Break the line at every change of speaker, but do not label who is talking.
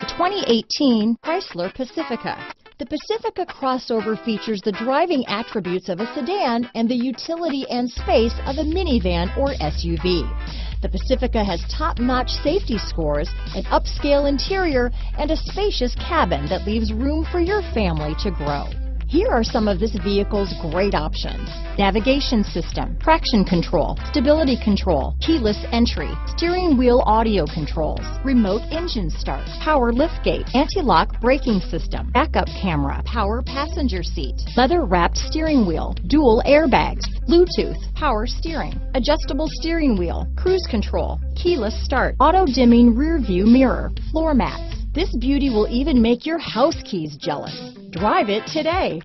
2018 Chrysler Pacifica. The Pacifica crossover features the driving attributes of a sedan and the utility and space of a minivan or SUV. The Pacifica has top-notch safety scores, an upscale interior, and a spacious cabin that leaves room for your family to grow. Here are some of this vehicle's great options: navigation system, traction control, stability control, keyless entry, steering wheel audio controls, remote engine start, power liftgate, anti-lock braking system, backup camera, power passenger seat, leather-wrapped steering wheel, dual airbags, Bluetooth, power steering, adjustable steering wheel, cruise control, keyless start, auto-dimming rear view mirror, floor mats. This beauty will even make your house keys jealous. Drive it today.